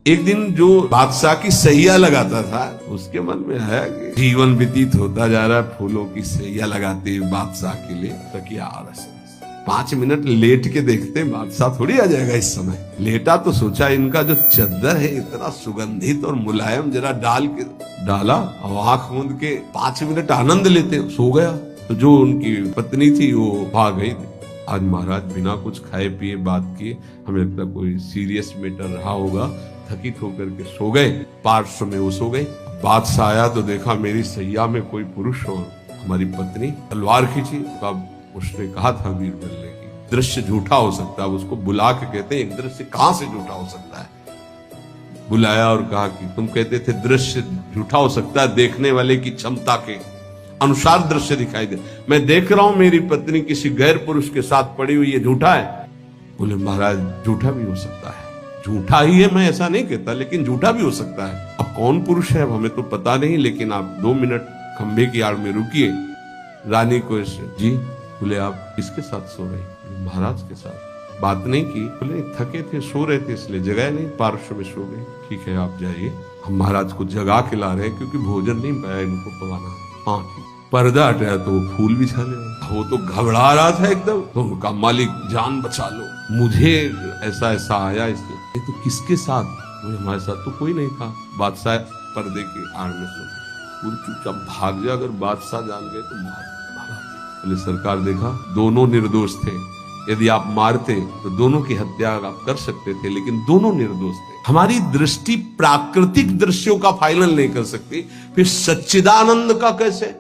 एक दिन जो बादशाह की सैया लगाता था, उसके मन में आया कि जीवन व्यतीत होता जा रहा है फूलों की सैया लगाते बादशाह के लिए, तो क्या 5 मिनट लेट के देखते बादशाह थोड़ी आ जाएगा इस समय। लेटा तो सोचा इनका जो चद्दर है इतना सुगंधित और मुलायम, जरा डाला और आंख मूंद के 5 मिनट आनंद लेते, सो गया। तो जो उनकी पत्नी थी वो भाग गई थी। आज महाराज बिना कुछ खाए पिए बात किए, हमें लगता कोई सीरियस मैटर रहा होगा, थकित होकर के सो गए। पार्श्व में वो सो गए। बादशाह आया तो देखा मेरी सैया में कोई पुरुष और हमारी पत्नी तलवार खींची। अब उसने कहा था बीरबल ने कि दृश्य झूठा हो सकता है, उसको बुला के कहते हैं एक दृश्य कहां से झूठा हो सकता है। बुलाया और कहा कि तुम कहते थे दृश्य झूठा हो सकता है, देखने वाले की क्षमता के अनुसार दृश्य दिखाई दे। मैं देख रहा हूं मेरी पत्नी किसी गैर पुरुष के साथ पड़ी हुई, ये झूठा है। बोले महाराज झूठा भी हो सकता है, झूठा ही है, मैं ऐसा नहीं कहता, लेकिन झूठा भी हो सकता है। अब कौन पुरुष है अब हमें तो पता नहीं, लेकिन आप 2 मिनट खंबे की आड़ में रुकिए। रानी को जी, बोले आप किसके साथ सो रहे? महाराज के साथ। बात नहीं की? बोले थके थे, सो रहे थे इसलिए जगह नहीं, पार्श्व में सो गए। ठीक है आप जाइए, हम महाराज को जगा के ला रहे हैं क्योंकि भोजन नहीं पाया इनको पवाना। हाँ, पर्दा हटाया तो वो फूल बिछा ले। वो तो घबरा रहा था एकदम, तो उनका मालिक जान बचा लो, मुझे ऐसा ऐसा आया इसलिए। तो किसके साथ? हमारे साथ तो कोई नहीं था। बादशाह पर्दे के आड़ में सो गए। चुपचाप भाग जा, अगर बादशाह जान गए तो भागा। बोले सरकार देखा दोनों निर्दोष थे, यदि आप मारते तो दोनों की हत्या आप कर सकते थे, लेकिन दोनों निर्दोष थे। हमारी दृष्टि प्राकृतिक दृश्यों का फाइनल नहीं कर सकती, फिर सच्चिदानंद का कैसे?